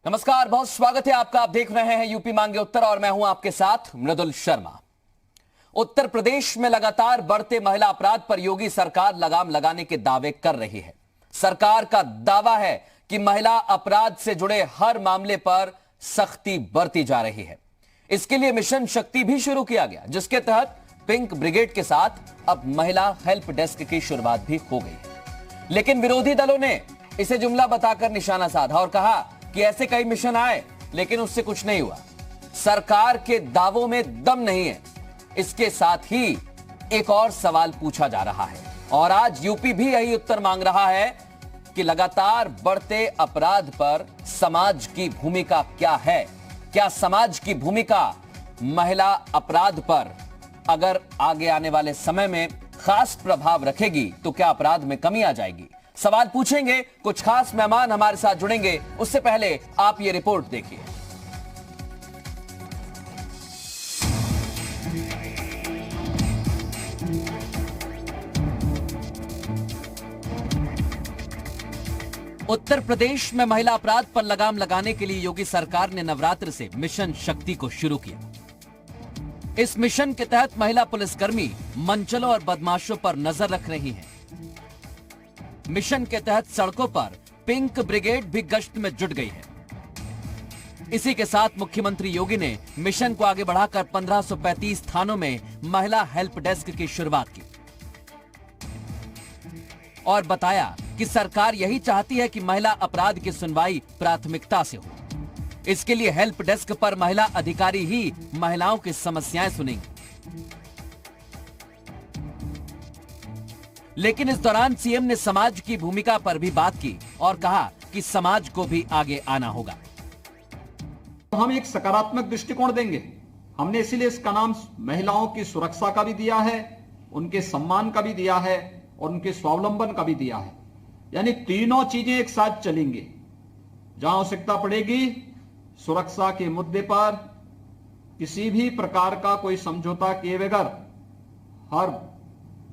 नमस्कार, बहुत स्वागत है आपका। आप देख रहे हैं यूपी मांगे उत्तर और मैं हूं आपके साथ मृदुल शर्मा। उत्तर प्रदेश में लगातार बढ़ते महिला अपराध पर योगी सरकार लगाम लगाने के दावे कर रही है। सरकार का दावा है कि महिला अपराध से जुड़े हर मामले पर सख्ती बरती जा रही है। इसके लिए मिशन शक्ति भी शुरू किया गया, जिसके तहत पिंक ब्रिगेड के साथ अब महिला हेल्प डेस्क की शुरुआत भी हो गई है। लेकिन विरोधी दलों ने इसे जुमला बताकर निशाना साधा और कहा कि ऐसे कई मिशन आए लेकिन उससे कुछ नहीं हुआ। सरकार के दावों में दम नहीं है। इसके साथ ही एक और सवाल पूछा जा रहा है और आज यूपी भी यही उत्तर मांग रहा है कि लगातार बढ़ते अपराध पर समाज की भूमिका क्या है। क्या समाज की भूमिका महिला अपराध पर अगर आगे आने वाले समय में खास प्रभाव रखेगी तो क्या अपराध में कमी आ जाएगी? सवाल पूछेंगे, कुछ खास मेहमान हमारे साथ जुड़ेंगे। उससे पहले आप ये रिपोर्ट देखिए। उत्तर प्रदेश में महिला अपराध पर लगाम लगाने के लिए योगी सरकार ने नवरात्र से मिशन शक्ति को शुरू किया। इस मिशन के तहत महिला पुलिसकर्मी मंचलों और बदमाशों पर नजर रख रही हैं। मिशन के तहत सड़कों पर पिंक ब्रिगेड भी गश्त में जुट गई है। इसी के साथ मुख्यमंत्री योगी ने मिशन को आगे बढ़ाकर 1535 थानों में महिला हेल्प डेस्क की शुरुआत की और बताया कि सरकार यही चाहती है कि महिला अपराध की सुनवाई प्राथमिकता से हो। इसके लिए हेल्प डेस्क पर महिला अधिकारी ही महिलाओं की समस्याएं सुनेंगी। लेकिन इस दौरान सीएम ने समाज की भूमिका पर भी बात की और कहा कि समाज को भी आगे आना होगा। हम एक सकारात्मक दृष्टिकोण देंगे। हमने इसीलिए इसका नाम महिलाओं की सुरक्षा का भी दिया है, उनके सम्मान का भी दिया है और उनके स्वावलंबन का भी दिया है। यानी तीनों चीजें एक साथ चलेंगे। जहां आवश्यकता पड़ेगी, सुरक्षा के मुद्दे पर किसी भी प्रकार का कोई समझौता किए बगैर हर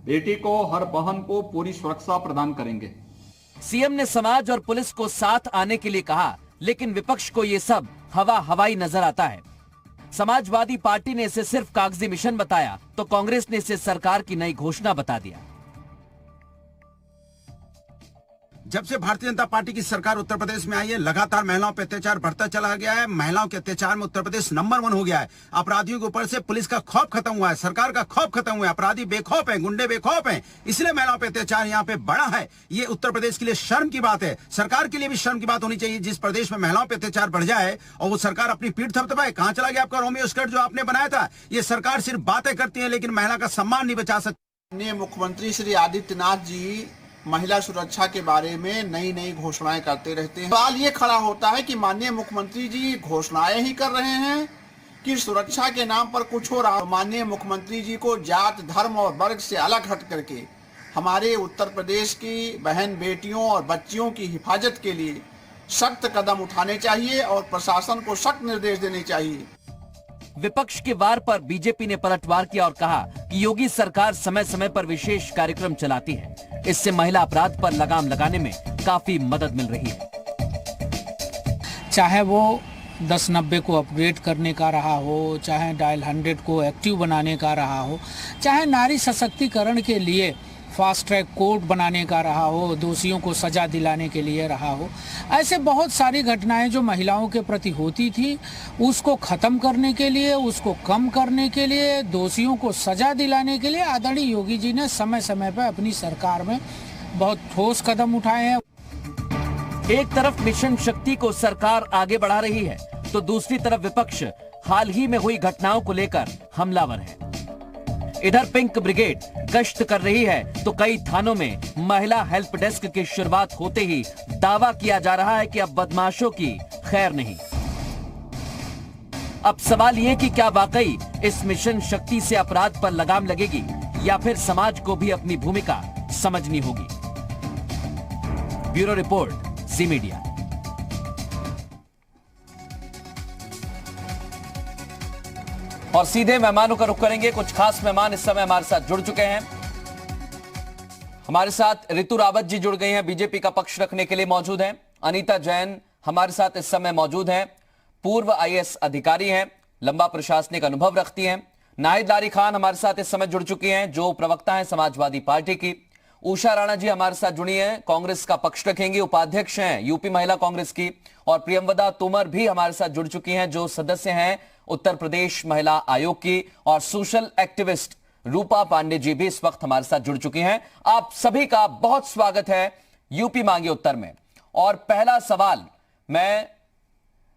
बेटी को, हर बहन को पूरी सुरक्षा प्रदान करेंगे। सीएम ने समाज और पुलिस को साथ आने के लिए कहा, लेकिन विपक्ष को ये सब हवाई नजर आता है। समाजवादी पार्टी ने इसे सिर्फ कागजी मिशन बताया तो कांग्रेस ने इसे सरकार की नई घोषणा बता दिया। जब से भारतीय जनता पार्टी की सरकार उत्तर प्रदेश में आई है, लगातार महिलाओं पर अत्याचार बढ़ता चला गया है। महिलाओं के अत्याचार में उत्तर प्रदेश नंबर 1 हो गया है। अपराधियों के ऊपर से पुलिस का खौफ खत्म हुआ है, सरकार का खौफ खत्म हुआ है। अपराधी बेखौफ हैं, गुंडे बेखौफ हैं, इसलिए महिलाओं पर अत्याचार यहाँ पे बढ़ा है। ये उत्तर प्रदेश के लिए शर्म की बात है। सरकार के लिए भी शर्म की बात होनी चाहिए। जिस प्रदेश में महिलाओं पर अत्याचार बढ़ जाए और वो सरकार अपनी पीठ थपथपाए। कहां चला गया आपका रोमियो स्कर्ट जो आपने बनाया था? ये सरकार सिर्फ बातें करती है लेकिन महिला का सम्मान नहीं बचा सकती। माननीय मुख्यमंत्री श्री आदित्यनाथ जी महिला सुरक्षा के बारे में नई नई घोषणाएं करते रहते हैं। सवाल ये खड़ा होता है कि माननीय मुख्यमंत्री जी घोषणाएं ही कर रहे हैं कि सुरक्षा के नाम पर कुछ हो रहा है। माननीय मुख्यमंत्री जी को जात, धर्म और वर्ग से अलग हट करके हमारे उत्तर प्रदेश की बहन बेटियों और बच्चियों की हिफाजत के लिए सख्त कदम उठाने चाहिए और प्रशासन को सख्त निर्देश देने चाहिए। विपक्ष के वार पर बीजेपी ने पलटवार किया और कहा कि योगी सरकार समय समय पर विशेष कार्यक्रम चलाती है। इससे महिला अपराध पर लगाम लगाने में काफी मदद मिल रही है। चाहे वो 1090 को अपग्रेड करने का रहा हो, चाहे डायल 100 को एक्टिव बनाने का रहा हो, चाहे नारी सशक्तिकरण के लिए फास्ट ट्रैक कोर्ट बनाने का रहा हो, दोषियों को सजा दिलाने के लिए रहा हो। ऐसे बहुत सारी घटनाएं जो महिलाओं के प्रति होती थी, उसको ख़त्म करने के लिए, उसको कम करने के लिए, दोषियों को सजा दिलाने के लिए आदरणीय योगी जी ने समय समय पर अपनी सरकार में बहुत ठोस कदम उठाए हैं। एक तरफ मिशन शक्ति को सरकार आगे बढ़ा रही है तो दूसरी तरफ विपक्ष हाल ही में हुई घटनाओं को लेकर हमलावर है। इधर पिंक ब्रिगेड गश्त कर रही है तो कई थानों में महिला हेल्प डेस्क की शुरुआत होते ही दावा किया जा रहा है कि अब बदमाशों की खैर नहीं। अब सवाल ये कि क्या वाकई इस मिशन शक्ति से अपराध पर लगाम लगेगी या फिर समाज को भी अपनी भूमिका समझनी होगी। ब्यूरो रिपोर्ट, जी मीडिया। और सीधे मेहमानों का रुख करेंगे। कुछ खास मेहमान इस समय हमारे साथ जुड़ चुके हैं। हमारे साथ ऋतु रावत जी जुड़ गई हैं, बीजेपी का पक्ष रखने के लिए मौजूद हैं। अनीता जैन हमारे साथ इस समय मौजूद हैं पूर्व आईएएस अधिकारी हैं, लंबा प्रशासनिक अनुभव रखती हैं। नाहिद लारी खान हमारे साथ इस समय जुड़ चुकी हैं, जो प्रवक्ता हैं समाजवादी पार्टी की। उषा राणा जी हमारे साथ जुड़ी हैं, कांग्रेस का पक्ष रखेंगी, उपाध्यक्ष हैं यूपी महिला कांग्रेस की। और प्रियंवदा तोमर भी हमारे साथ जुड़ चुकी हैं, जो सदस्य हैं उत्तर प्रदेश महिला आयोग की। और सोशल एक्टिविस्ट रूपा पांडे जी भी इस वक्त हमारे साथ जुड़ चुकी हैं। आप सभी का बहुत स्वागत है यूपी मांगे उत्तर में। और पहला सवाल मैं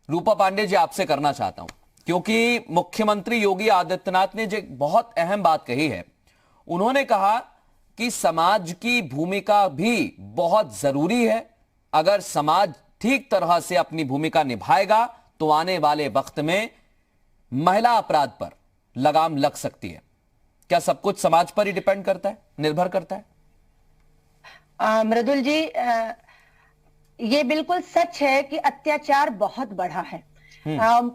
रूपा पांडे जी आपसे करना चाहता हूं, क्योंकि मुख्यमंत्री योगी आदित्यनाथ ने जो बहुत अहम बात कही है, उन्होंने कहा कि समाज की भूमिका भी बहुत जरूरी है। अगर समाज ठीक तरह से अपनी भूमिका निभाएगा तो आने वाले वक्त में महिला अपराध पर लगाम लग सकती है। क्या सब कुछ समाज पर ही डिपेंड करता है, निर्भर करता है? मृदुल जी, ये बिल्कुल सच है कि अत्याचार बहुत बढ़ा है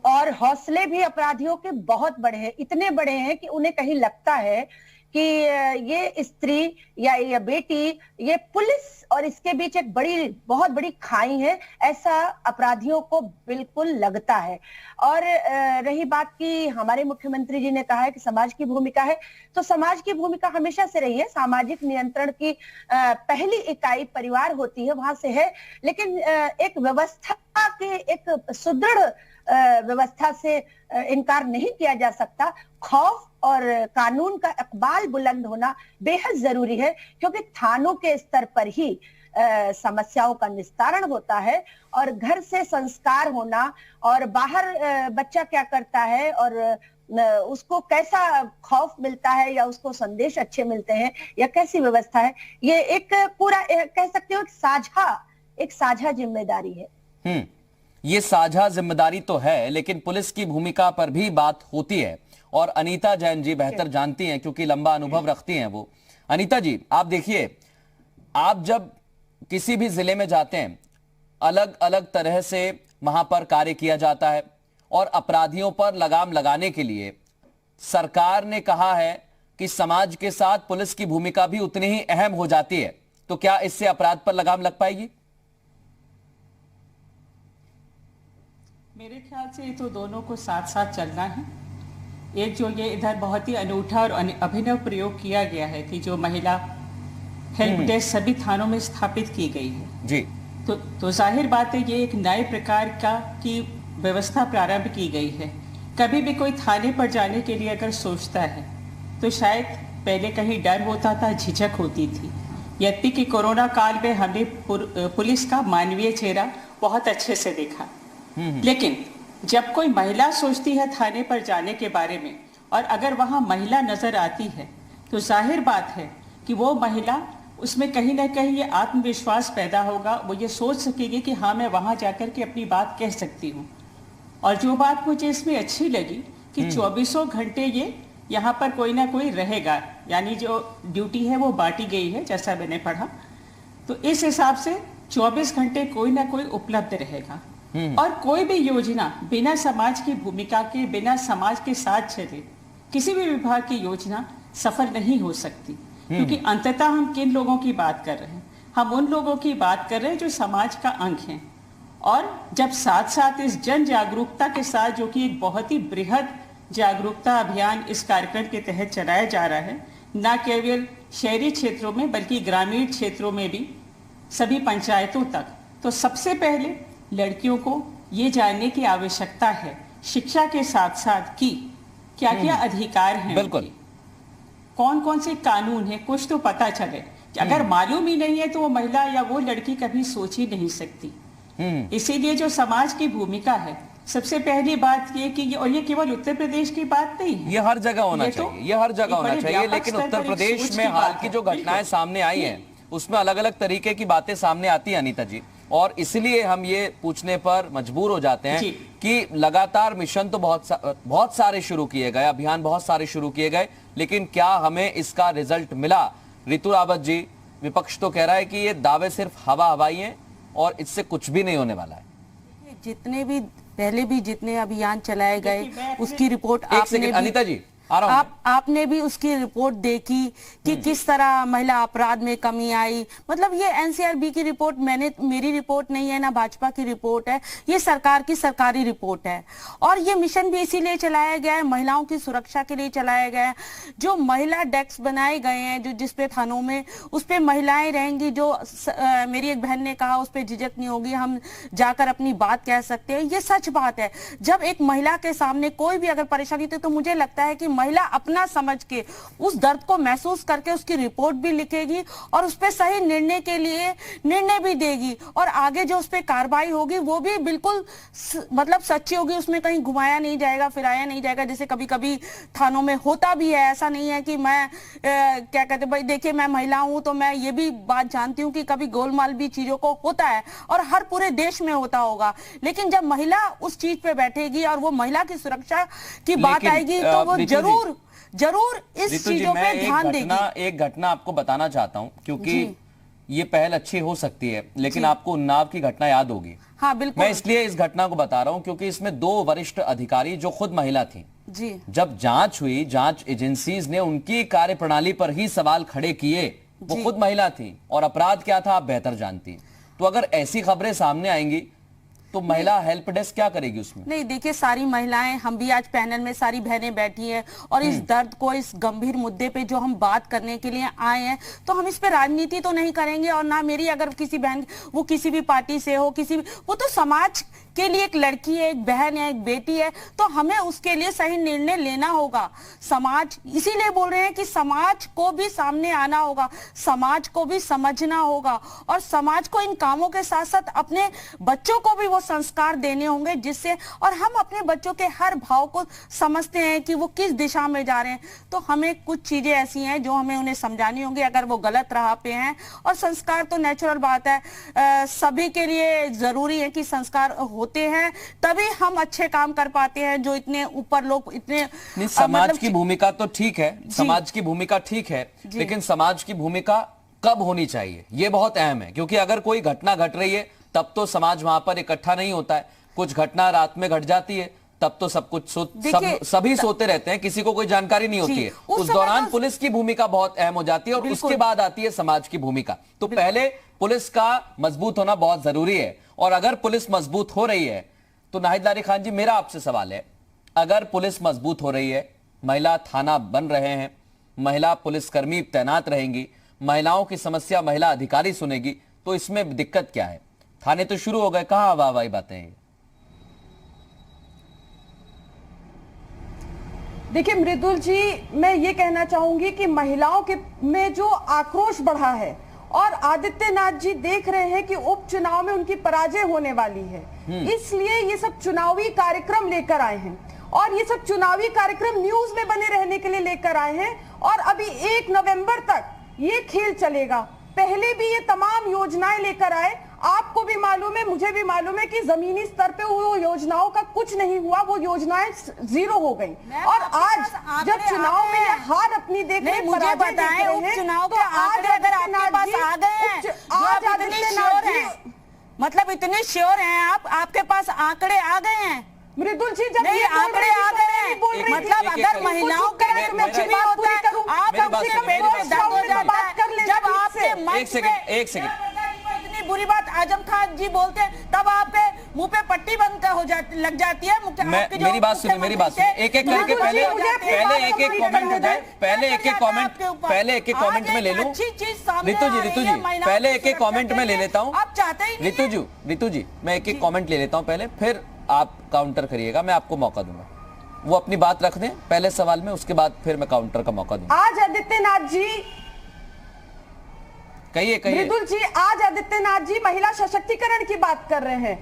और हौसले भी अपराधियों के बहुत बड़े हैं। इतने बड़े हैं कि उन्हें कहीं लगता है कि ये स्त्री या ये बेटी, ये पुलिस और इसके बीच एक बहुत बड़ी खाई है, ऐसा अपराधियों को बिल्कुल लगता है। और रही बात कि हमारे मुख्यमंत्री जी ने कहा है कि समाज की भूमिका है, तो समाज की भूमिका हमेशा से रही है। सामाजिक नियंत्रण की पहली इकाई परिवार होती है, वहां से है। लेकिन एक व्यवस्था के, एक सुदृढ़ व्यवस्था से इनकार नहीं किया जा सकता। खौफ और कानून का इकबाल बुलंद होना बेहद जरूरी है, क्योंकि थानों के स्तर पर ही समस्याओं का निस्तारण होता है। और घर से संस्कार होना, और बाहर बच्चा क्या करता है और उसको कैसा खौफ मिलता है या उसको संदेश अच्छे मिलते हैं या कैसी व्यवस्था है, ये एक पूरा कह सकते हो एक साझा जिम्मेदारी है। ये साझा जिम्मेदारी तो है, लेकिन पुलिस की भूमिका पर भी बात होती है। और अनीता जैन जी बेहतर जानती हैं, क्योंकि लंबा अनुभव रखती हैं वो। अनीता जी, आप देखिए, आप जब किसी भी जिले में जाते हैं, अलग अलग तरह से वहां पर कार्य किया जाता है। और अपराधियों पर लगाम लगाने के लिए सरकार ने कहा है कि समाज के साथ पुलिस की भूमिका भी उतनी ही अहम हो जाती है। तो क्या इससे अपराध पर लगाम लग पाएगी? मेरे ख्याल से ये तो दोनों को साथ साथ चलना है। एक जो ये इधर बहुत ही अनूठा और अभिनव प्रयोग किया गया है कि जो महिला हेल्प डेस्क सभी थानों में स्थापित की गई है जी, तो जाहिर बात है ये एक नए प्रकार की व्यवस्था प्रारंभ की गई है। कभी भी कोई थाने पर जाने के लिए अगर सोचता है तो शायद पहले कहीं डर होता था, झिझक होती थी। यद्यपि कि कोरोना काल में हमने पुलिस का मानवीय चेहरा बहुत अच्छे से देखा, लेकिन जब कोई महिला सोचती है थाने पर जाने के बारे में और अगर वहां महिला नजर आती है तो जाहिर बात है कि वो महिला, उसमें कहीं ना कहीं ये आत्मविश्वास पैदा होगा। वो ये सोच सकेगी कि हाँ, मैं वहां जाकर के अपनी बात कह सकती हूँ। और जो बात मुझे इसमें अच्छी लगी कि 24 घंटे ये यहाँ पर कोई ना कोई रहेगा, यानी जो ड्यूटी है वो बांटी गई है, जैसा मैंने पढ़ा। तो इस हिसाब से 24 घंटे कोई ना कोई उपलब्ध रहेगा। और कोई भी योजना बिना समाज की भूमिका के, बिना समाज के साथ चले, किसी भी विभाग की योजना सफल नहीं हो सकती। क्योंकि अंततः हम किन लोगों की बात कर रहे हैं? हम उन लोगों की बात कर रहे हैं जो समाज का अंग हैं। और जब साथ साथ इस जन जागरूकता के साथ, जो कि एक बहुत ही बृहद जागरूकता अभियान इस कार्यक्रम के तहत चलाया जा रहा है, न केवल शहरी क्षेत्रों में बल्कि ग्रामीण क्षेत्रों में भी, सभी पंचायतों तक, तो सबसे पहले लड़कियों को ये जानने की आवश्यकता है शिक्षा के साथ साथ कि क्या क्या अधिकार हैं, बिल्कुल, कौन कौन से कानून है, कुछ तो पता चले। अगर मालूम ही नहीं है तो वो महिला या वो लड़की कभी सोच ही नहीं सकती। इसीलिए जो समाज की भूमिका है, सबसे पहली बात ये कि और ये केवल उत्तर प्रदेश की बात नहीं है, ये हर जगह होना चाहिए, ये हर जगह होना चाहिए। लेकिन उत्तर प्रदेश में हाल की जो घटनाएं सामने आई हैं, उसमें अलग अलग तरीके की बातें सामने आती है अनीता जी। और इसलिए हम ये पूछने पर मजबूर हो जाते हैं कि लगातार मिशन तो बहुत सारे शुरू किए गए, अभियान बहुत सारे शुरू किए गए, लेकिन क्या हमें इसका रिजल्ट मिला? ऋतु रावत जी, विपक्ष तो कह रहा है कि ये दावे सिर्फ हवा हवाई हैं और इससे कुछ भी नहीं होने वाला है। जितने भी पहले भी जितने अभियान चलाए गए उसकी रिपोर्ट एक सेकंड अनीता जी, आपने भी उसकी रिपोर्ट देखी कि किस तरह महिला अपराध में कमी आई। मतलब ये एनसीआरबी की रिपोर्ट मेरी रिपोर्ट नहीं है, ना भाजपा की रिपोर्ट है, ये सरकार की सरकारी रिपोर्ट है। और ये मिशन भी इसीलिए चलाया गया है, महिलाओं की सुरक्षा के लिए चलाया गया है। जो महिला डेस्क बनाए गए हैं, जो जिसपे थानों में उस पे महिलाएं रहेंगी, जो मेरी एक बहन ने कहा उस पे झिझक नहीं होगी, हम जाकर अपनी बात कह सकते हैं। ये सच बात है। जब एक महिला के सामने कोई भी अगर परेशानी थी, तो मुझे लगता है कि महिला अपना समझ के उस दर्द को महसूस करके उसकी रिपोर्ट भी लिखेगी और उस पर सही निर्णय के लिए निर्णय भी देगी, और आगे जो उस पर कार्रवाई होगी वो भी बिल्कुल मतलब सच्ची होगी, उसमें कहीं घुमाया नहीं जाएगा, फिराया नहीं जाएगा, जैसे कभी कभी थानों में होता भी है। ऐसा नहीं है कि मैं क्या कहते भाई देखिए मैं महिला हूं तो मैं ये भी बात जानती हूं कि कभी गोलमाल भी चीजों को होता है और हर पूरे देश में होता होगा। लेकिन जब महिला उस चीज पे बैठेगी और वो महिला की सुरक्षा की बात आएगी तो वो जरूर इस चीजों पे ध्यान देगी। एक घटना आपको बताना चाहता हूं, क्योंकि ये पहल अच्छी हो सकती है, लेकिन आपको उन्नाव की घटना याद होगी। हाँ बिल्कुल। मैं इसलिए इस घटना को बता रहा हूं क्योंकि इसमें 2 वरिष्ठ अधिकारी जो खुद महिला थी जी, जब जांच हुई, जांच एजेंसीज ने उनकी कार्यप्रणाली पर ही सवाल खड़े किए। वो खुद महिला थी और अपराध क्या था आप बेहतर जानती। तो अगर ऐसी खबरें सामने आएंगी तो महिला हेल्प डेस्क क्या करेगी उसमें? नहीं देखिए, सारी महिलाएं, हम भी आज पैनल में सारी बहनें बैठी हैं और इस दर्द को, इस गंभीर मुद्दे पे जो हम बात करने के लिए आए हैं, तो हम इस पे राजनीति तो नहीं करेंगे। और ना मेरी अगर किसी बहन वो किसी भी पार्टी से हो, वो तो समाज के लिए एक लड़की है, एक बहन है, एक बेटी है, तो हमें उसके लिए सही निर्णय लेना होगा। समाज, इसीलिए बोल रहे हैं कि समाज को भी सामने आना होगा, समाज को भी समझना होगा और समाज को इन कामों के साथ साथ अपने बच्चों को भी वो संस्कार देने होंगे, जिससे और हम अपने बच्चों के हर भाव को समझते हैं कि वो किस दिशा में जा रहे हैं। तो हमें कुछ चीजें ऐसी हैं जो हमें उन्हें समझानी होंगी अगर वो गलत राह पे हैं। और संस्कार तो नेचुरल बात है, सभी के लिए जरूरी है कि संस्कार होते हैं, तभी हम अच्छे काम कर पाते हैं। जो इतने ऊपर लोग इतने समाज की भूमिका तो ठीक है, समाज की भूमिका ठीक है, लेकिन समाज की भूमिका कब होनी चाहिए ये बहुत अहम है। क्योंकि अगर कोई घटना घट रही है तब तो समाज वहां पर इकट्ठा नहीं होता है। कुछ घटना रात में घट जाती है तब तो सब कुछ सभी सोते रहते हैं, किसी को कोई जानकारी नहीं होती है। उस दौरान पुलिस की भूमिका बहुत अहम हो जाती है और उसके बाद आती है समाज की भूमिका। तो पहले पुलिस का मजबूत होना बहुत जरूरी है। और अगर पुलिस मजबूत हो रही है तो नाहिद लारी खान जी, मेरा आपसे सवाल है, अगर पुलिस मजबूत हो रही है, महिला थाना बन रहे हैं, महिला पुलिसकर्मी तैनात रहेंगी, महिलाओं की समस्या महिला अधिकारी सुनेगी, तो इसमें दिक्कत क्या है? थाने तो शुरू हो गए, कहां वाह बातें हैं? देखिए मृदुल जी, मैं ये कहना चाहूंगी कि महिलाओं के में जो आक्रोश बढ़ा है और आदित्यनाथ जी देख रहे हैं कि उपचुनाव में उनकी पराजय होने वाली है, इसलिए ये सब चुनावी कार्यक्रम लेकर आए हैं। और ये सब चुनावी कार्यक्रम न्यूज में बने रहने के लिए लेकर आए हैं। और अभी 1 नवंबर तक ये खेल चलेगा। पहले भी ये तमाम योजनाएं लेकर आए, आपको भी मालूम है, मुझे भी मालूम है कि जमीनी स्तर पे वो योजनाओं का कुछ नहीं हुआ, वो योजनाएं जीरो हो गई। और आज जब चुनाव में हार अपनी देख रहे, मुझे बताएं उपचुनाव के आंकड़े अगर आपके पास आ गए हैं, आज आदित्यनाथ जी मतलब इतने श्योर हैं आप, आपके पास आंकड़े आ गए हैं मृदुल जी? जब नहीं आंकड़े आ गए हैं, मतलब अगर महिलाओं का कुछ भी होता है, आप कम से कम पेट में दर्द हो जाता है जब आपके मंच पे एक सेकंड इतनी बुरी बात आजम खान जी बोलते हैं, तब आपके मुंह पे पट्टी बंद हो लग जाती है। मेरी बात सुनिए, मेरी बात सुनिए, एक एक करके पहले एक एक कमेंट हो जाए, पहले एक एक कमेंट में ले लूं। रितु जी पहले एक एक कमेंट में ले लेता हूं। आप चाहते ही रितु जी मैं एक एक कमेंट ले लेता हूं पहले, फिर आप काउंटर करिएगा, मैं आपको मौका दूंगा। वो अपनी बात रख दें पहले सवाल में, उसके बाद फिर मैं काउंटर का मौका दूंगा। आज आदित्यनाथ जी कहिए मृदुल जी, आज आदित्यनाथ जी महिला सशक्तिकरण की बात कर रहे हैं।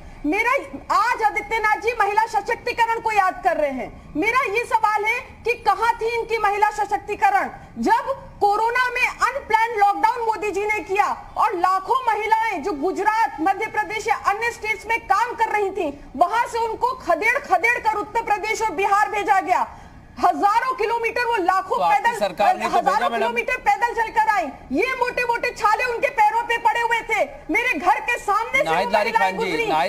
आज आदित्यनाथ जी महिला सशक्तिकरण को याद कर रहे हैं। मेरा ये सवाल है कि कहां थी इनकी महिला सशक्तिकरण जब कोरोना में अनप्लान्ड लॉकडाउन मोदी जी ने किया और लाखों महिलाएं जो गुजरात, मध्य प्रदेश या अन्य स्टेट्स में काम कर रही थी, वहां से उनको खदेड़ कर उत्तर प्रदेश और बिहार भेजा गया। हजारों किलोमीटर, वो लाखों पैदल, हजारों किलोमीटर पैदल चलकर आई। ये मोटे मोटे छाले उनके पैरों पे पड़े हुए थे। मेरे घर के सामने से नाहिद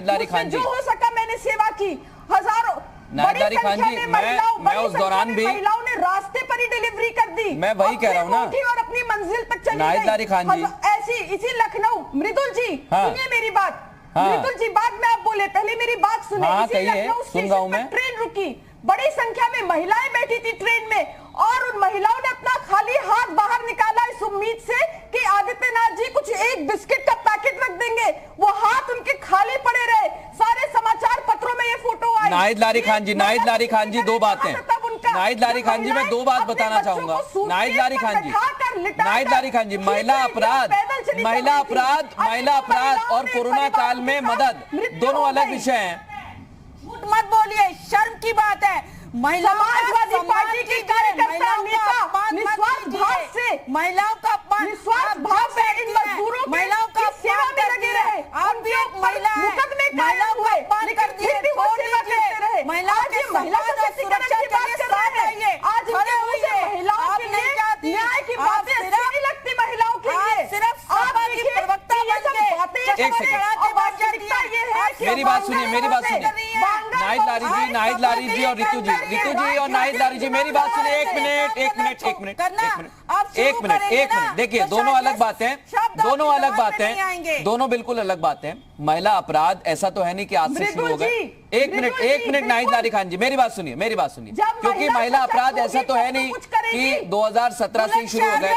लारी खान जी, जो हो सका मैंने सेवा की। हजारों नाहिद लारी खान जी, मैं उस दौरान भी महिलाओं ने रास्ते डिलीवरी कर दी। मैं वही कह रहा हूँ ना, और अपनी मंजिल तक चली नाहिद लारी खान जी ऐसी इसी लखनऊ। मृदुल जी सुनिए मेरी बात, मृदुल जी बाद में आप बोले, पहले मेरी बात सुने। इसी लखनऊ स्टेशन पर ट्रेन रुकी, बड़ी संख्या में महिलाएं बैठी थी ट्रेन में, और उन महिलाओं ने अपना खाली हाथ बाहर निकाला इस उम्मीद से कि आदित्यनाथ जी कुछ एक बिस्किट का पैकेट रख देंगे। वो हाथ उनके खाली पड़े रहे। सारे समाचार पत्रों में ये फोटो आई। नाहिद लारी खान जी, नाहिद लारी खान जी, दो बातें। नाहिद लारी खान जी, मैं दो बात बताना चाहूंगा। नाहिद लारी खान जी, नाहिद लारी खान जी, महिला अपराध और कोरोना काल में मदद दोनों अलग विषय हैं। मत बोलिए, शर्म की बात है। समाजवादी पार्टी की कार्यकर्ता नेता निस्वार्थ भाव से महिलाओं का अपमान, निस्वार्थ भाव से इन मजदूरों महिलाओं का सेवा में लगे रहे। आप भी एक महिला है, महिलाओं का अपमान कर दिए, छोड़ दीजिए। महिलाओं के महिला सशक्तिकरण की बात कर रहे हैं। आज महिलाओं के लिए न्याय की बातें अच्छी लगती महिलाओं के लिए। सिर्फ की प्रवक्ता मेरी बात सुनिए, मेरी बात सुनिए। नाहिद लारी जी और रितु जी और नाहिद लारी जी, मेरी बात सुनिए। एक मिनट। देखिए, दोनों अलग बातें, दोनों बिल्कुल अलग बातें। महिला अपराध ऐसा तो है नहीं कि आज से शुरू हो गए। एक मिनट नाहिद लारी खान जी, मेरी बात सुनिए। क्योंकि महिला अपराध ऐसा तो है नहीं कि 2017 से ही शुरू हो गए।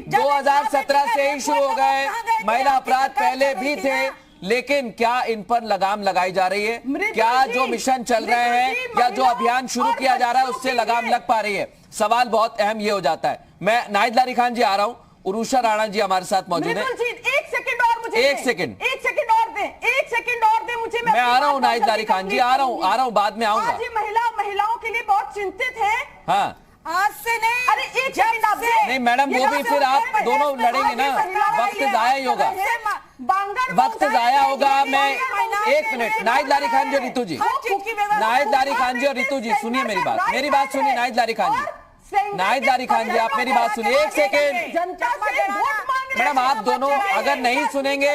2017 से ही शुरू हो गए। महिला अपराध पहले भी थे, लेकिन क्या इन पर लगाम लगाई जा रही है? क्या जो मिशन चल रहे हैं या जो अभियान शुरू किया जा रहा है उससे लगाम लग पा रही है? सवाल बहुत अहम ये हो जाता है। मैं नाहिद लारी खान जी आ रहा हूं, उरुषा राणा जी हमारे साथ मौजूद है। एक सेकंड और मुझे। मैं आ रहा हूं नाहिद लारी खान जी, आ रहा हूं, बाद में आऊंगा। महिलाओं के लिए बहुत चिंतित है। हाँ, आज से नहीं, अरे एक सेकंड आप नहीं मैडम, वो भी फिर आप दोनों लड़ेंगे ना, वक्त जाया ही होगा, वक्त जाया होगा। मैं एक मिनट, नाहिद लारी खान जी और रितु जी, नाहिद लारी खान जी और रितु जी, सुनिए मेरी बात सुनिए। नाहिद लारी खान जी, आप मेरी बात सुनिए। एक सेकेंड मैडम, आप दोनों अगर नहीं सुनेंगे,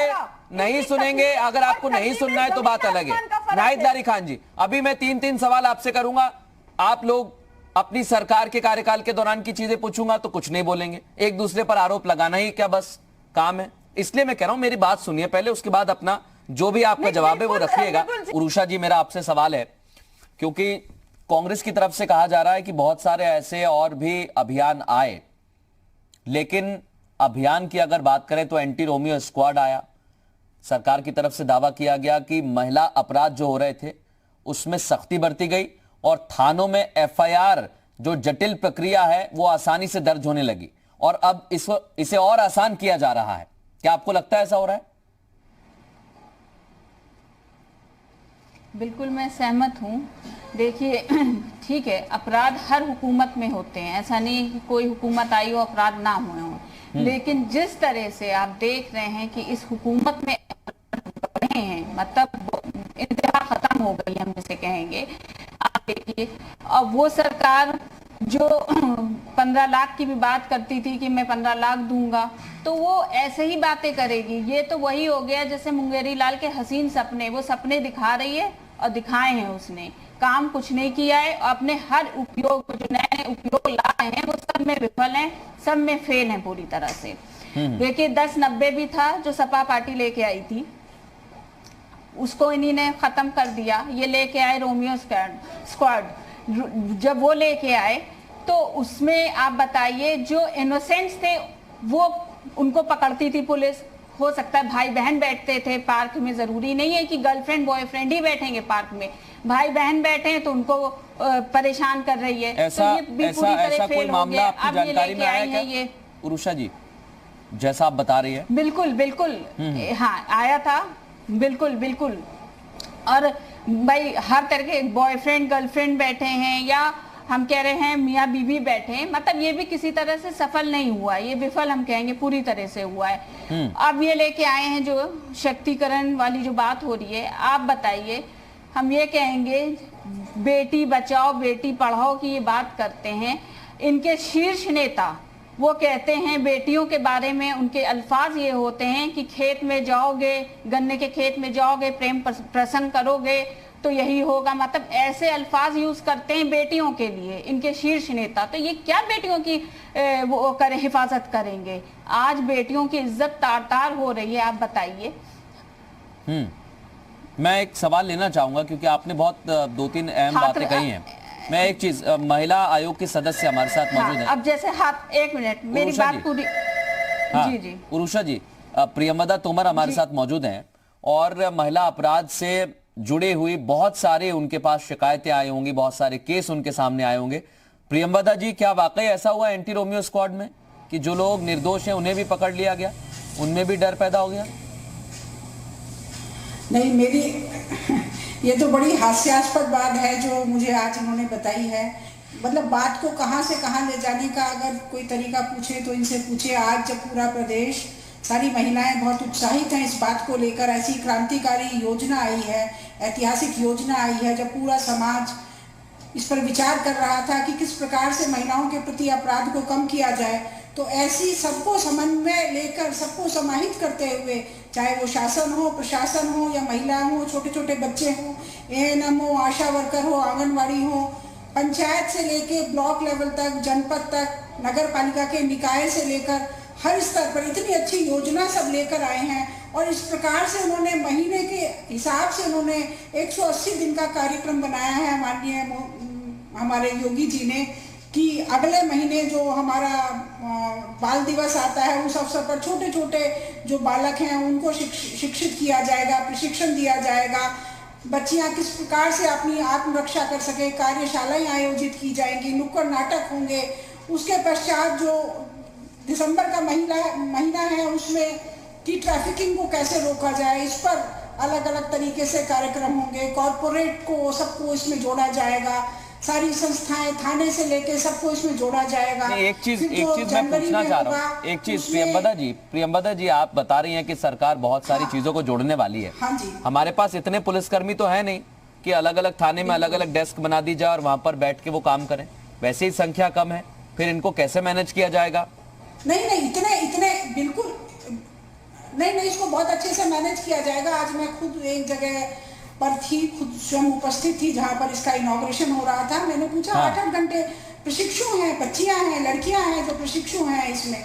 अगर आपको नहीं सुनना है तो बात अलग है। नाहिद लारी खान जी, अभी मैं 3 सवाल आपसे करूंगा, आप लोग अपनी सरकार के कार्यकाल के दौरान की चीजें पूछूंगा तो कुछ नहीं बोलेंगे। एक दूसरे पर आरोप लगाना ही क्या बस काम है? इसलिए मैं कह रहा हूं मेरी बात सुनिए पहले, उसके बाद अपना जो भी आपका जवाब है वो रखिएगा। उरुषा जी, मेरा आपसे सवाल है, क्योंकि कांग्रेस की तरफ से कहा जा रहा है कि बहुत सारे ऐसे और भी अभियान आए, लेकिन अभियान की अगर बात करें तो एंटी रोमियो स्क्वाड आया। सरकार की तरफ से दावा किया गया कि महिला अपराध जो हो रहे थे उसमें सख्ती बरती गई और थानों में एफआईआर जो जटिल प्रक्रिया है वो आसानी से दर्ज होने लगी, और अब इसे और आसान किया जा रहा है। क्या आपको लगता है ऐसा हो रहा है? बिल्कुल मैं सहमत हूँ। देखिए ठीक है, अपराध हर हुकूमत में होते हैं, ऐसा नहीं कि कोई हुकूमत आई हो अपराध ना हुए हों, लेकिन जिस तरह से आप देख रहे हैं कि इस हुकूमत में बढ़े हैं, मतलब इंतहा खत्म हो गई हम जिसे कहेंगे। आप देखिए, अब वो सरकार जो 15 लाख की भी बात करती थी कि मैं 15 लाख दूंगा, तो वो ऐसे ही बातें करेगी। ये तो वही हो गया जैसे मुंगेरी लाल के हसीन सपने, वो सपने दिखा रही है और दिखाए हैं उसने, काम कुछ नहीं किया है। अपने हर उपयोग जो नए उपयोग ला रहे हैं वो सब में विफल हैं, सब में फेल हैं पूरी तरह से। देखिए 1090 भी था जो सपा पार्टी लेके आई थी, उसको इन्हीं ने खत्म कर दिया। ये लेके आए रोमियो स्क्वाड, जब वो लेके आए तो उसमें आप बताइए जो इनोसेंट्स थे वो उनको पकड़ती थी पुलिस। हो सकता है भाई बहन बैठते थे पार्क में, जरूरी नहीं है कि गर्लफ्रेंड बॉयफ्रेंड ही बैठेंगे पार्क में, भाई बहन बैठे हैं तो उनको परेशान कर रही है। ऐसा कोई मामला आपकी जानकारी में आया क्या उरुषा जी, जैसा आप बता रही है? बिल्कुल हाँ आया था, बिल्कुल। और भाई हर तरह के बॉयफ्रेंड गर्लफ्रेंड बैठे हैं, या हम कह रहे हैं मियाँ बीवी बैठे हैं, मतलब ये भी किसी तरह से सफल नहीं हुआ, ये विफल हम कहेंगे पूरी तरह से हुआ है। अब ये लेके आए हैं जो शक्तिकरण वाली जो बात हो रही है, आप बताइए, हम ये कहेंगे बेटी बचाओ बेटी पढ़ाओ की ये बात करते हैं, इनके शीर्ष नेता वो कहते हैं बेटियों के बारे में, उनके अल्फाज ये होते हैं कि खेत में जाओगे, गन्ने के खेत में जाओगे, प्रेम प्रसंग करोगे तो यही होगा, मतलब ऐसे अल्फाज यूज करते हैं बेटियों के लिए इनके शीर्ष नेता। तो ये क्या बेटियों की वो करें, हिफाजत करेंगे? आज बेटियों की इज्जत तार तार हो रही है, आप बताइए। मैं एक सवाल लेना चाहूंगा क्योंकि आपने बहुत 2-3 अहम बातें कही हैं। मैं एक चीज, महिला आयोग के सदस्य हमारे साथ मौजूद हैं। अब जैसे एक मिनट मेरी बात पूरी। जी जी उरुषा जी, प्रियंवदा तोमर हमारे साथ मौजूद हैं और महिला अपराध से जुड़े हुई बहुत सारे उनके पास शिकायतें आई होंगी, बहुत सारे केस उनके सामने आए होंगे। प्रियंवदा जी, क्या वाकई ऐसा हुआ एंटी रोमियो स्क्वाड में कि जो लोग निर्दोष हैं उन्हें भी पकड़ लिया गया, उनमें भी डर पैदा हो गया? नहीं, मेरी ये तो बड़ी हास्यास्पद बात है जो मुझे आज इन्होंने बताई है। मतलब बात को कहां से कहां ले जाने का अगर कोई तरीका पूछे तो इनसे पूछे। आज जब पूरा प्रदेश, सारी महिलाएं बहुत उत्साहित हैं इस बात को लेकर, ऐसी क्रांतिकारी योजना आई है, ऐतिहासिक योजना आई है, जब पूरा समाज इस पर विचार कर रहा था कि किस प्रकार से महिलाओं के प्रति अपराध को कम किया जाए, तो ऐसी सबको समन्वय लेकर, सबको समाहित करते हुए, चाहे वो शासन हो, प्रशासन हो या महिला हो, छोटे छोटे बच्चे हो, एएनएम हो, आशा वर्कर हो, आंगनवाड़ी हो, पंचायत से लेके ब्लॉक लेवल तक, जनपद तक, नगर पालिका के निकाय से लेकर हर स्तर पर इतनी अच्छी योजना सब लेकर आए हैं। और इस प्रकार से उन्होंने महीने के हिसाब से उन्होंने 180 दिन का कार्यक्रम बनाया है माननीय हमारे योगी जी ने, कि अगले महीने जो हमारा बाल दिवस आता है उस अवसर पर छोटे छोटे जो बालक हैं उनको शिक्षित किया जाएगा, प्रशिक्षण दिया जाएगा, बच्चियां किस प्रकार से अपनी आत्मरक्षा कर सके, कार्यशालाएं आयोजित की जाएंगी, नुक्कड़ नाटक होंगे। उसके पश्चात जो दिसंबर का महीना है उसमें कि ट्रैफिकिंग को कैसे रोका जाए, इस पर अलग अलग तरीके से कार्यक्रम होंगे। कॉरपोरेट को सबको इसमें जोड़ा जाएगा, सारी संस्थाएं थाने से लेके सबको इसमें जोड़ा जाएगा। एक चीज मैं पूछना चाह रहा हूँ, एक चीज प्रियंवदा जी आप बता रही हैं कि सरकार बहुत सारी चीजों को जोड़ने वाली है। हाँ जी। हमारे पास इतने पुलिसकर्मी तो है नहीं कि अलग अलग थाने में अलग अलग डेस्क बना दी जाए और वहां पर बैठ के वो काम करें। वैसे ही संख्या कम है, फिर इनको कैसे मैनेज किया जाएगा? नहीं, इतने बिल्कुल नहीं, इसको बहुत अच्छे से मैनेज किया जाएगा। आज मैं खुद एक जगह पर थी, खुद स्वयं उपस्थित थी जहां पर इसका इनॉग्रेशन हो रहा था। मैंने पूछा, 8-8 घंटे प्रशिक्षु हैं, बच्चियां हैं, लड़कियां हैं जो प्रशिक्षु हैं इसमें,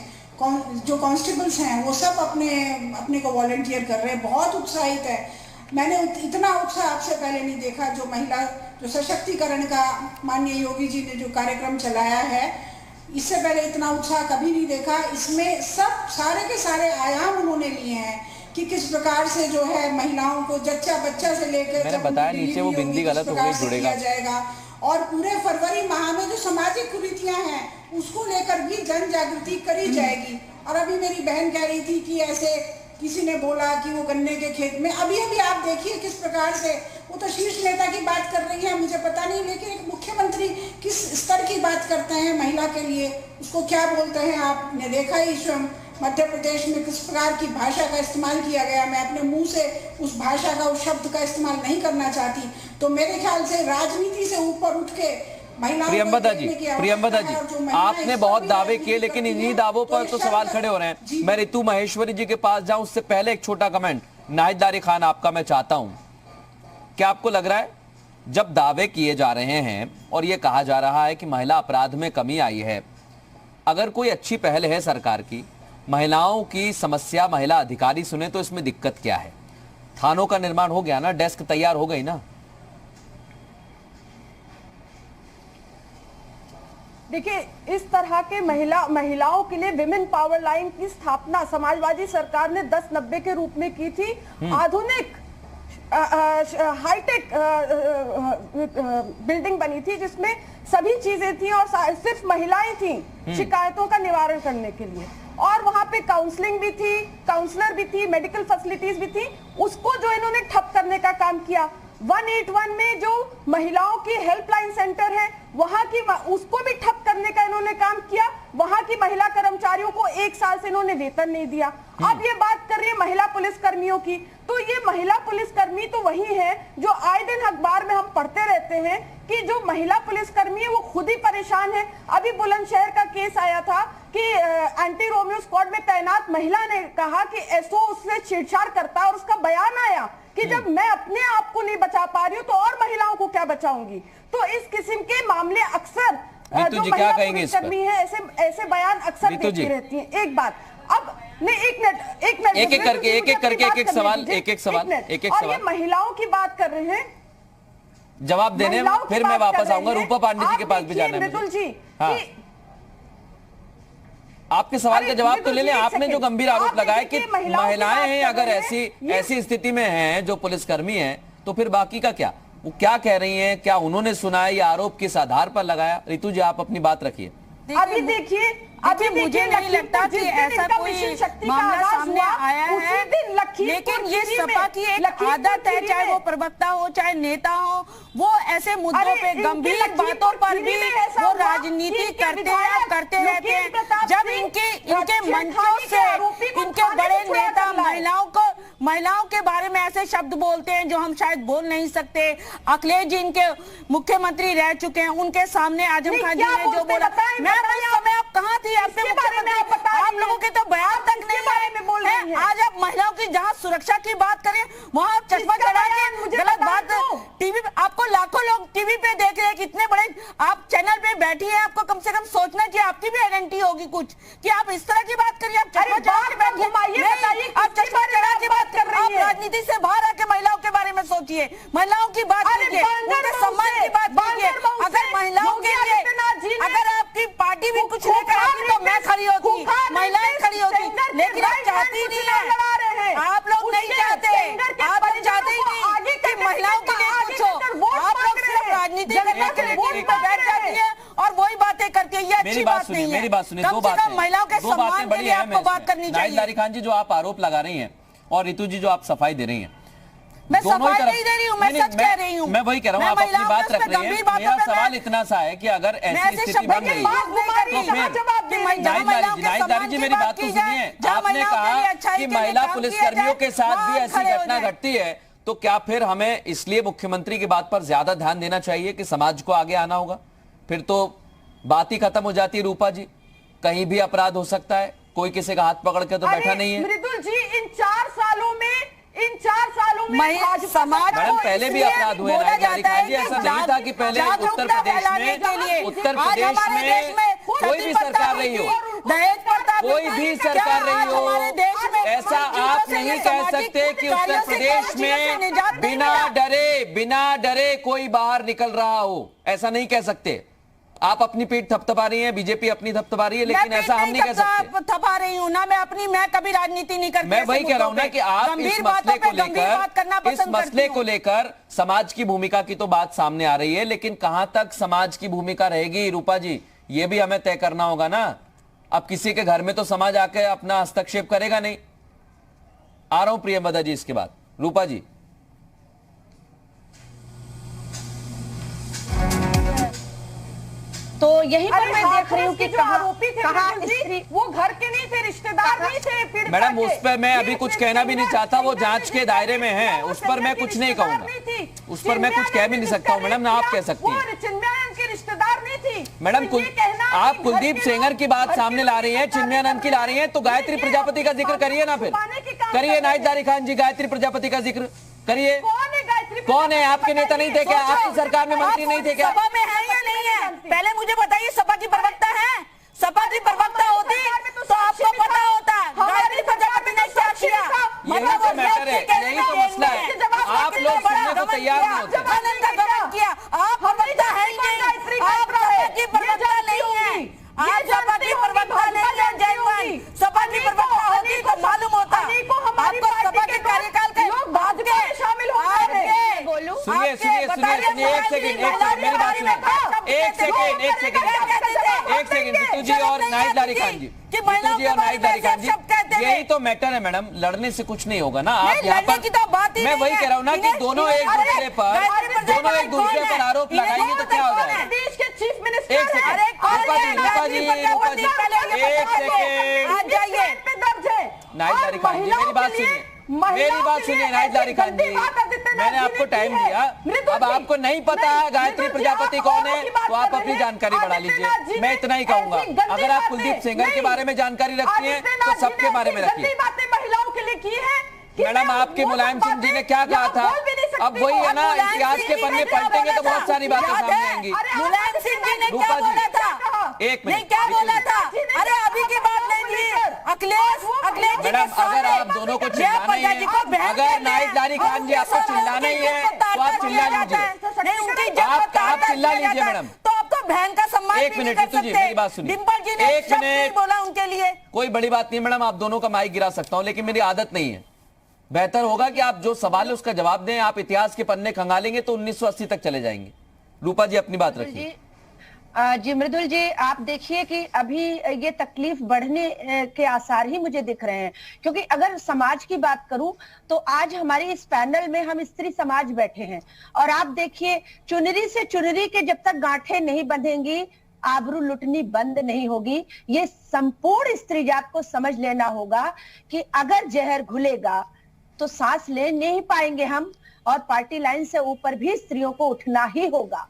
जो कांस्टेबल्स हैं वो सब अपने को वॉलंटियर कर रहे हैं, बहुत उत्साहित है। मैंने इतना उत्साह आपसे पहले नहीं देखा। जो महिला जो सशक्तिकरण का माननीय योगी जी ने जो कार्यक्रम चलाया है, इससे पहले इतना उत्साह कभी नहीं देखा। इसमें सब सारे के सारे आयाम उन्होंने लिए हैं कि किस प्रकार से जो है महिलाओं को जच्चा बच्चा से लेकर, मैंने बताया नीचे वो बिंदी गलत हो गई, जुड़ेगा जाएगा। और पूरे फरवरी माह में जो सामाजिक कुरीतियां हैं उसको लेकर भी जन जागृति करी जाएगी। और अभी मेरी बहन कह रही थी कि ऐसे किसी ने बोला कि वो गन्ने के खेत में, अभी आप देखिए किस प्रकार से, वो तो शीर्ष नेता की बात कर रही है, मुझे पता नहीं, लेकिन एक मुख्यमंत्री किस स्तर की बात करते हैं महिला के लिए, उसको क्या बोलते हैं आपने देखा ही स्वयं। मध्य प्रदेश में किस प्रकार की भाषा का इस्तेमाल किया गया, मैं अपने मुंह से उस भाषा का, उस शब्द का इस्तेमाल नहीं करना चाहती। तो मेरे ख्याल से राजनीति से ऊपर उठ के प्रियंवदा जी, आपने बहुत दावे किए लेकिन इन्हीं दावों पर तो सवाल खड़े हो रहे हैं। मैं रितु महेश्वरी जी के पास जाऊं उससे पहले एक छोटा कमेंट नाहिदारी खान आपका मैं चाहता हूं। क्या आपको लग रहा है जब दावे किए जा रहे हैं और ये कहा जा रहा है कि महिला अपराध में कमी आई है, अगर कोई अच्छी पहल है सरकार की, महिलाओं की समस्या महिला अधिकारी सुने तो इसमें दिक्कत क्या है? थानों का निर्माण हो गया ना, डेस्क तैयार हो गई ना। देखिए, इस तरह के महिलाओं के लिए विमेन पावर लाइन की स्थापना समाजवादी सरकार ने 1090 के रूप में की थी। आधुनिक हाईटेक बिल्डिंग बनी थी जिसमें सभी चीजें थी और सिर्फ महिलाएं थी शिकायतों का निवारण करने के लिए। और वहां पे काउंसलिंग भी थी, काउंसलर भी थी, मेडिकल फैसिलिटीज भी थी। उसको जो इन्होंने ठप करने का काम किया। 181 में जो महिलाओं की हेल्पलाइन सेंटर है वहां की, उसको भी ठप करने का इन्होंने काम किया। वहां की महिला कर्मचारियों को 1 साल से इन्होंने वेतन नहीं दिया। अब ये बात कर रही है महिला पुलिसकर्मियों की, तो ये महिला पुलिसकर्मी तो वही है जो आए दिन अखबार में हम पढ़ते रहते हैं कि जो महिला पुलिसकर्मी है वो खुद ही परेशान है। अभी बुलंदशहर का केस आया था कि एंटी रोमियो स्क्वाड में तैनात महिला ने कहा कि एसओ उससे छेड़छाड़ करता है और उसका बयान आया कि कि जब मैं अपने आप को नहीं बचा पा रही हूँ तो और महिलाओं को क्या बचाऊंगी। तो इस किस्म के मामले अक्सर जो महिला पुलिसकर्मी है ऐसे बयान अक्सर देती रहती है। एक बात, अब नहीं, एक मिनट एक एक सवाल और ये महिलाओं की बात कर रहे हैं, जवाब देने, फिर मैं वापस आऊंगा। रूपा पांडे जी के पास भी जाना है मृदुल जी। हाँ। आपके सवाल का जवाब तो ले लें। आपने जो गंभीर आरोप लगाया कि महिलाएं हैं, अगर ऐसी स्थिति में हैं जो पुलिसकर्मी हैं, तो फिर बाकी का क्या? वो क्या कह रही हैं? क्या उन्होंने सुना है? या आरोप किस आधार पर लगाया? रितु जी, आप अपनी बात रखिए। अभी देखिए मुझे नहीं लगता कि ऐसा कोई मामला सामने आया है, लेकिन ये सपा की एक आदत है, चाहे वो प्रवक्ता हो चाहे नेता हो, वो ऐसे मुद्दों पे गंभीर बातों पर भी वो राजनीति करते रहते हैं। जब इनके मंचों से इनके बड़े नेता महिलाओं के बारे में ऐसे शब्द बोलते हैं जो हम शायद बोल नहीं सकते। अखिलेश जी इनके मुख्यमंत्री रह चुके हैं, उनके सामने आजम खान जी ने जो बोला, मैं उस समय आप कहाँ थी? आपके मुख्यमंत्री, आप लोगों के तो बयान तक नहीं आए। आज आप महिलाओं की जहाँ सुरक्षा की बात करें, वहाँ आप चश्मा चढ़ा के गलत बात टीवी पे, आपको लाखों लोग टीवी पे देख रहे हैं, कितने बड़े आप चैनल पे बैठी हैं, आपको कम से कम सोचना चाहिए, आपकी भी आइडेंटिटी होगी कुछ, कि आप इस तरह की बात करिए। आप चश्मा चढ़ा के बैठिए, आप चश्मा चढ़ा के बात कर रही हैं। आप राजनीति से बाहर आके महिलाओं के बारे में सोचिए, महिलाओं की बात कीजिए, उनके सम्मान की बात कीजिए। अगर महिलाओं के लिए अगर आपकी पार्टी भी कुछ लेकर आती तो मैं खड़ी होती, महिलाएं खड़ी होती, लेकिन आप चाहती नहीं है। आप लोग नहीं चाहते, आप लोग चाहते ही नहीं कि महिलाओं के लिए कुछ हो। आप लोग सिर्फ राजनीति करने के लिए टीवी पर बैठ जाती है और वही बातें करके, ये अच्छी बात नहीं है। मेरी बात सुनिए, दो बातें, महिलाओं के सम्मान के लिए आपको बात करनी चाहिए। नाहिद खान जी, जो आप आरोप लगा रही हैं, और रितु जी जो आप सफाई दे रही हैं, मैं सफाई नहीं दे रही हूँ, मैं सच कह रही हूँ। मैं वही कह रहा हूँ, आप अपनी बात रख रही हैं। मेरा सवाल इतना सा है कि अगर ऐसी स्थिति बन गई तो फिर नाहिद जी मेरी बात तो सुनिए। आपने कहा कि महिला पुलिसकर्मियों के साथ भी ऐसी घटना घटती है, तो क्या फिर हमें इसलिए मुख्यमंत्री की बात पर ज्यादा ध्यान देना चाहिए कि समाज को आगे आना होगा? फिर तो बात ही खत्म हो जाती है। रूपा जी, कहीं भी अपराध हो सकता है, कोई किसी का हाथ पकड़ के तो बैठा नहीं है। मृदुल जी, इन 4 सालों में समाज मैडम पहले भी अपराध हुए। नाहिद खान जी, ऐसा नहीं था कि पहले उत्तर प्रदेश में कोई भी सरकार रही हो, कोई भी सरकार रही हो, ऐसा आप नहीं कह सकते कि उत्तर प्रदेश में बिना डरे कोई बाहर निकल रहा हो। ऐसा नहीं कह सकते। आप अपनी पीठ थपथपा रही हैं, बीजेपी अपनी थपथपा रही है, लेकिन ऐसा हम नहीं कह सकते। थपा रही हूं ना, मैं कभी राजनीति नहीं करती। मैं वही कह रहा हूं ना कि आप इस मसले को लेकर समाज की भूमिका की तो बात सामने आ रही है, लेकिन कहां तक समाज की भूमिका रहेगी, रूपा जी, ये भी हमें तय करना होगा ना। अब किसी के घर में तो समाज आके अपना हस्तक्षेप करेगा नहीं। आ रहा हूं प्रियंवदा जी इसके बाद। रूपा जी, तो यहीं पर मैं देख रही हूँ कि वो घर के नहीं थे, रिश्तेदार नहीं थे। मैडम, उस पर मैं अभी कुछ कहना भी नहीं चाहता, वो जांच के दायरे में है, उस पर मैं कुछ नहीं कहूंगा, उस पर मैं कुछ कह भी नहीं सकता हूँ। मैडम, आप कह सकती हैं। रिश्तेदार नहीं थी मैडम। आप कुलदीप सेंगर की बात सामने ला रही हैं, चिन्मयानंद की ला रही हैं, तो गायत्री प्रजापति का जिक्र करिए ना, फिर करिए। नाहिद खान जी, गायत्री प्रजापति का जिक्र करिए। कौन है? आपके नेता नहीं थे क्या? आपकी सरकार में मंत्री नहीं थे क्या? सपा में है या नहीं है? पहले मुझे बताइए, सपा की प्रवक्ता है? सपा की प्रवक्ता होती तो आपको पता होता। गायत्री प्रजापति ने क्या किया? यही तो मैटर है, यही तो मसला है। आप लोग सुनने को तैयार नहीं होते। किया आप प्रवक्ता है ही नहीं, आप सपा की प्रवक्ता नहीं है, आप सपा की प्रवक्ता नहीं है। जयमान सपा की प्रवक्ता होती तो मालूम होता आपको सपा के कार्यकाल के बाद के शामिल होते। सुनिए, एक सेकंड, मेरी बात सुनिए, एक सेकंड। रितु जी और नाहिद खान जी, यही तो मैटर है मैडम। लड़ने से कुछ नहीं होगा ना। आप यहाँ पर, मैं वही कह रहा हूँ ना कि दोनों एक दूसरे पर आरोप लगाएंगे तो क्या होगा? देश के चीफ मिनिस्टर एक सेकंड, रूपा जी, एक सेकंड। नाहिद खान जी, मेरी बात सुनिए, नाहिद खान जी, मैंने आपको टाइम दिया। अब आपको नहीं पता है गायत्री प्रजापति कौन है, तो आप अपनी जानकारी बढ़ा लीजिए। मैं इतना ही कहूंगा, अगर आप कुलदीप सेंगर के बारे में जानकारी रखती हैं तो सबके बारे में रखिए। बातें महिलाओं के लिए की है, मैडम आपके मुलायम सिंह जी ने क्या कहा था? अब वही है ना, इतिहास के पन्ने पलटेंगे तो बहुत सारी बातें सामने आएंगी। मुलायम सिंह जी ने क्या बोला था? एक मिनट, क्या बोला था? अरे अभी की बात नहीं, अखिलेश मैडम अगर आप दोनों को चिल्लाना ही है, अगर नाहिद लारी खान जी आपको चिल्लाना ही है तो आप चिल्ला लीजिए, आप चिल्ला लीजिए मैडम। तो आपको बहन का सम्मान एक मिनट ऋतु जी, मेरी बात सुनिए। डिम्पल जी ने एक मिनट बोला उनके लिए। कोई बड़ी बात नहीं मैडम, आप दोनों का माइक गिरा सकता हूं, लेकिन मेरी आदत नहीं है। बेहतर होगा कि आप जो सवाल है उसका जवाब दें। आप इतिहास के पन्ने खंगालेंगे तो 1980 तक चले जाएंगे। रूपा जी अपनी बात रखिए। जी मृदुल जी, आप देखिए कि अभी ये तकलीफ बढ़ने के आसार ही मुझे दिख रहे हैं, क्योंकि अगर समाज की बात करूं तो आज हमारे इस पैनल में हम स्त्री समाज बैठे हैं, और आप देखिए चुनरी से चुनरी के जब तक गांठें नहीं बंधेंगी आबरू लुटनी बंद नहीं होगी। ये संपूर्ण स्त्री जात को समझ लेना होगा कि अगर जहर घुलेगा तो सांस ले नहीं पाएंगे हम, और पार्टी लाइन से ऊपर भी स्त्रियों को उठना ही होगा,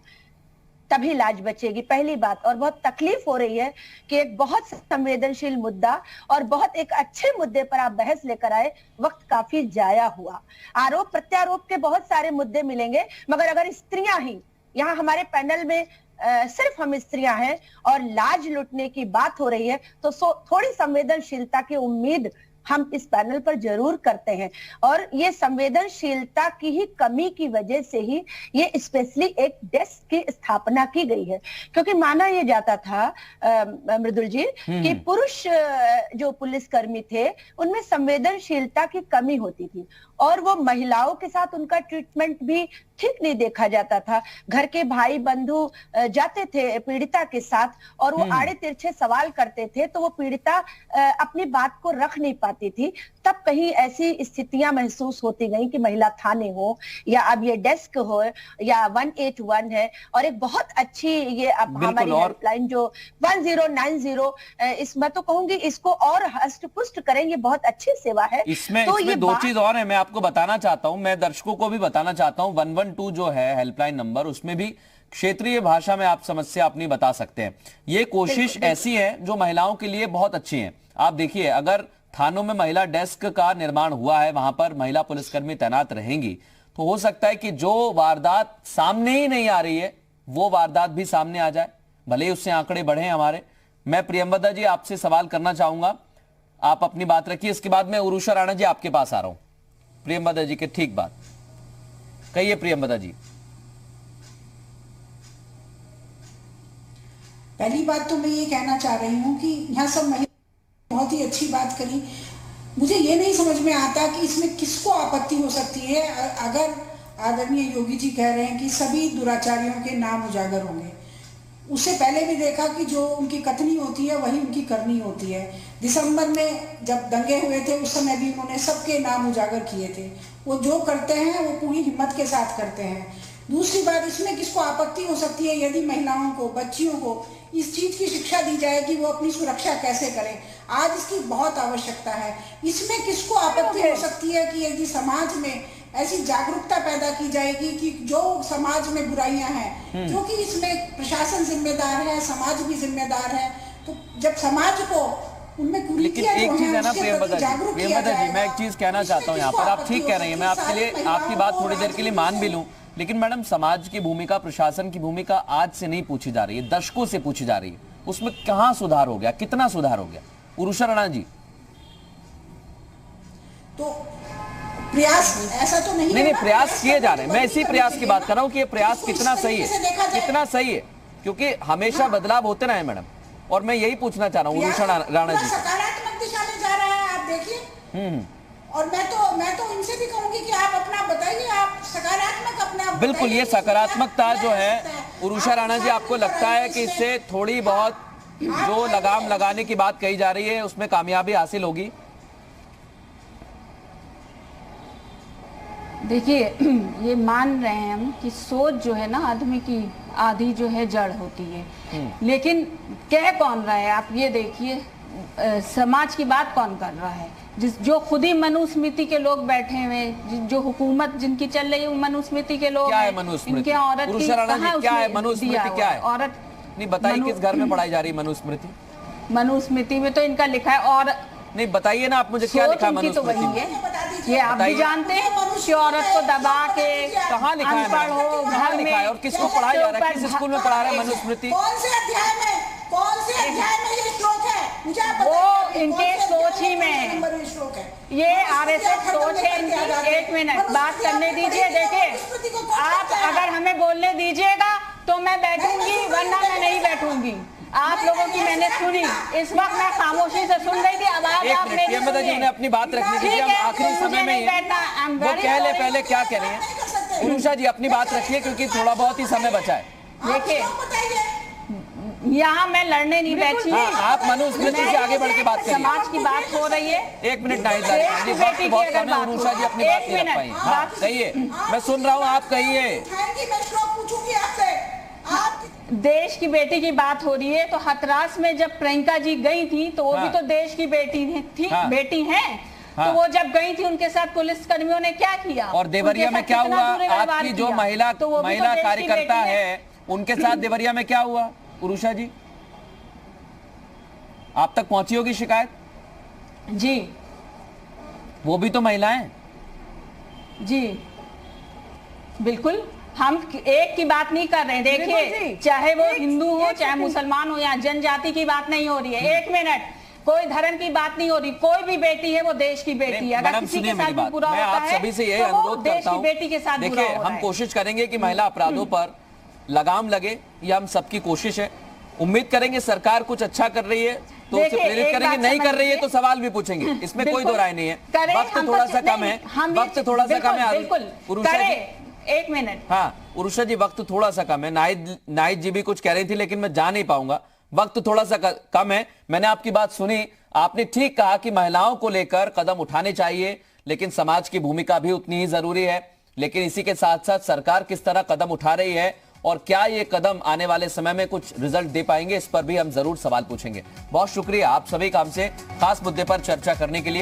तभी लाज बचेगी। पहली बात, और बहुत तकलीफ हो रही है कि एक बहुत संवेदनशील मुद्दा और बहुत एक अच्छे मुद्दे पर आप बहस लेकर आए, वक्त काफी जाया हुआ। आरोप प्रत्यारोप के बहुत सारे मुद्दे मिलेंगे, मगर अगर स्त्रियां ही यहाँ हमारे पैनल में सिर्फ हम स्त्रियां हैं और लाज लुटने की बात हो रही है, तो थोड़ी संवेदनशीलता की उम्मीद हम इस पैनल पर जरूर करते हैं। और ये संवेदनशीलता की ही कमी की वजह से ही ये स्पेशली एक डेस्क की स्थापना की गई है, क्योंकि माना यह जाता था मृदुल जी कि पुरुष जो पुलिसकर्मी थे उनमें संवेदनशीलता की कमी होती थी, और वो महिलाओं के साथ उनका ट्रीटमेंट भी ठीक नहीं देखा जाता था। घर के भाई बंधु जाते थे पीड़िता के साथ और वो आड़े तिरछे सवाल करते थे, तो वो पीड़िता अपनी बात को रख नहीं पाती थी। तब कहीं ऐसी स्थितियां महसूस होती गई कि महिला थाने हो या अब ये डेस्क हो या 181 है, और एक बहुत अच्छी ये अब हमारी हेल्पलाइन जो 1090, मैं तो कहूंगी इसको और हष्ट पुष्ट करें, ये बहुत अच्छी सेवा है। इसमें दो चीज और है, मैं आपको बताना चाहता हूं, मैं दर्शकों को भी बताना चाहता हूं। 112 जो है हेल्पलाइन नंबर, उसमें भी क्षेत्रीय भाषा में आप समस्या अपनी बता सकते हैं। ये कोशिश ऐसी है जो महिलाओं के लिए बहुत अच्छी है। आप देखिए, अगर थानों में महिला डेस्क का निर्माण हुआ है, वहां पर महिला पुलिसकर्मी तैनात रहेंगी, तो हो सकता है कि जो वारदात सामने ही नहीं आ रही है वो वारदात भी सामने आ जाए, भले ही उससे आंकड़े बढ़े हमारे। मैं प्रियंवदा जी आपसे सवाल करना चाहूंगा, आप अपनी बात रखिए, इसके बाद मैं उरुषा राणा जी आपके पास आ रहा हूं। प्रियंवदा जी के ठीक बात कहिए। प्रियंवदा जी, पहली बात तो मैं ये कहना चाह रही हूँ कि यहाँ सब महिला बहुत ही अच्छी बात करी। मुझे ये नहीं समझ में आता कि इसमें किसको आपत्ति हो सकती है अगर आदरणीय योगी जी कह रहे हैं कि सभी दुराचारियों के नाम उजागर होंगे। उससे पहले भी देखा कि जो उनकी कथनी होती है वही उनकी करनी होती है। दिसंबर में जब दंगे हुए थे उस समय भी उन्होंने सबके नाम उजागर किए थे। वो जो करते हैं वो पूरी हिम्मत के साथ करते हैं। दूसरी बात, इसमें किसको आपत्ति हो सकती है यदि महिलाओं को, बच्चियों को इस चीज की शिक्षा दी जाए कि वो अपनी सुरक्षा कैसे करें। आज इसकी बहुत आवश्यकता है। इसमें किसको आपत्ति हो सकती है कि यदि समाज में ऐसी जागरूकता पैदा की जाएगी कि जो समाज में बुराइयां हैं, क्योंकि इसमें प्रशासन जिम्मेदार है, समाज भी जिम्मेदार है, तो जब समाज को उनमें कुरीतियां जो हैं उसके प्रति जागरूक किया जाएगा। मैं एक चीज कहना चाहता हूँ यहाँ पर, आप ठीक कह रही हैं, मैं आपके लिए आपकी बात थोड़ी देर के लिए मान भी लूं, लेकिन मैडम समाज की भूमिका, प्रशासन की भूमिका आज से नहीं पूछी जा रही है, दशकों से पूछी जा रही है। उसमें कहां सुधार हो गया, कितना सुधार हो गया? उरुषा राणा जी। तो प्रयास ऐसा तो नहीं प्रयास किए जा रहे हैं। मैं इसी प्रयास की बात कर रहा हूं कि ये प्रयास कितना सही है, कितना सही है, क्योंकि हमेशा बदलाव होते रहे मैडम, और मैं यही पूछना चाह रहा हूँ उरुषा राणा जी। सकारात्मक दिशा में जा रहा है, आप देखिए। और मैं तो इनसे भी कहूंगी कि आप अपना बताइए, आप सकारात्मक अपना। बिल्कुल, ये सकारात्मकता जो है उरुषा राणा जी, आपको लगता है कि इससे थोड़ी बहुत जो लगाम लगाने की बात कही जा रही है उसमें कामयाबी हासिल होगी? देखिए, ये मान रहे हैं हम कि सोच जो है ना आदमी की आधी जो है जड़ होती है, लेकिन कह कौन रहा है? आप ये देखिए, समाज की बात कौन कर रहा है? जो खुद ही मनुस्मृति के लोग बैठे हुए, जो हुकूमत जिनकी चल रही है वो मनुस्मृति के लोग। क्या है मनुस्मृति? इनके औरत की क्या है मनुस्मृति? क्या है औरत? नहीं बताइए, किस घर में पढ़ाई जा रही है मनुस्मृति? मनुस्मृति में तो इनका लिखा है। और नहीं बताइए ना आप मुझे, क्या लिखा है मनुस्मृति? ये आप भी जानते हैं कि औरत को दबा के कहाँ लिखा है, अनपढ़ हो कहाँ घर लिखा है और में किसको पढ़ाया जा रहा है, किस स्कूल में पढ़ा रहे हैं मनुस्मृति? कौन से अध्याय में ये श्लोक है? मुझे आप वो बताइए, इनके कौन से सोच ही अध्याय में नंबर ये श्लोक है? ये आरएसएस सोच है इनकी। एक मिनट बात करने दीजिए। देखिए आप अगर हमें बोलने दीजिएगा तो मैं बैठूंगी, वरना मैं नहीं बैठूंगी। आप लोगों की मैंने सुनी, इस वक्त मैं खामोशी से सुन रही थी। अब आप मेरी जी उन्हें अपनी बात रखनी दीजिए, हम आखिरी समय में वो कह ले पहले क्या कह रही हैं। उषा जी अपनी बात रखिए क्योंकि थोड़ा बहुत ही समय बचा है। देखिए यहाँ मैं लड़ने नहीं बैठी। आप मनुस्मृति से आगे बढ़ के बात करिए। समाज की बात हो रही है। एक मिनट नाहिद जी, वक्त बहुत कम है, उषा जी अपनी बात नहीं रख पाई। हाँ कहिए, मैं सुन रहा हूँ, आप कहिए। मैं श्लोक पूछूंगी आपसे। देश की बेटी की बात हो रही है तो हाथरस में जब प्रियंका जी गई थी तो वो भी तो देश की बेटी थी, बेटी हैं। तो वो जब गई थी उनके साथ पुलिस कर्मियों ने क्या किया? और देवरिया में क्या हुआ? आपकी जो महिला कार्यकर्ता है उनके साथ देवरिया में क्या हुआ? उषा जी आप तक पहुंची होगी शिकायत? जी वो भी तो महिलाएं। जी बिल्कुल, हम एक की बात नहीं कर रहे हैं। देखिए चाहे वो हिंदू हो चाहे मुसलमान हो या जनजाति की बात नहीं हो रही है। एक मिनट, कोई धर्म की बात नहीं हो रही। कोई भी बेटी है वो देश की बेटी है। अगर किसी के साथ भी बुरा होता है, मैं आप सभी से यही अनुरोध करता हूं, बेटी के साथ देखिए हम कोशिश करेंगे कि महिला अपराधों पर लगाम लगे, ये हम सबकी कोशिश है। उम्मीद करेंगे सरकार कुछ अच्छा कर रही है तो उसे प्रेरित करेंगे, नहीं कर रही है तो सवाल भी पूछेंगे, इसमें कोई दो राय नहीं है। वक्त थोड़ा सा कम है, वक्त थोड़ा सा कम है। एक मिनट, हाँ उषा जी वक्त थोड़ा सा कम है। नाहिद जी भी कुछ कह रही थी लेकिन मैं जा नहीं पाऊंगा, वक्त थोड़ा सा कम है। मैंने आपकी बात सुनी, आपने ठीक कहा कि महिलाओं को लेकर कदम उठाने चाहिए, लेकिन समाज की भूमिका भी उतनी ही जरूरी है। लेकिन इसी के साथ साथ सरकार किस तरह कदम उठा रही है और क्या ये कदम आने वाले समय में कुछ रिजल्ट दे पाएंगे, इस पर भी हम जरूर सवाल पूछेंगे। बहुत शुक्रिया आप सभी का हमसे खास मुद्दे पर चर्चा करने के लिए।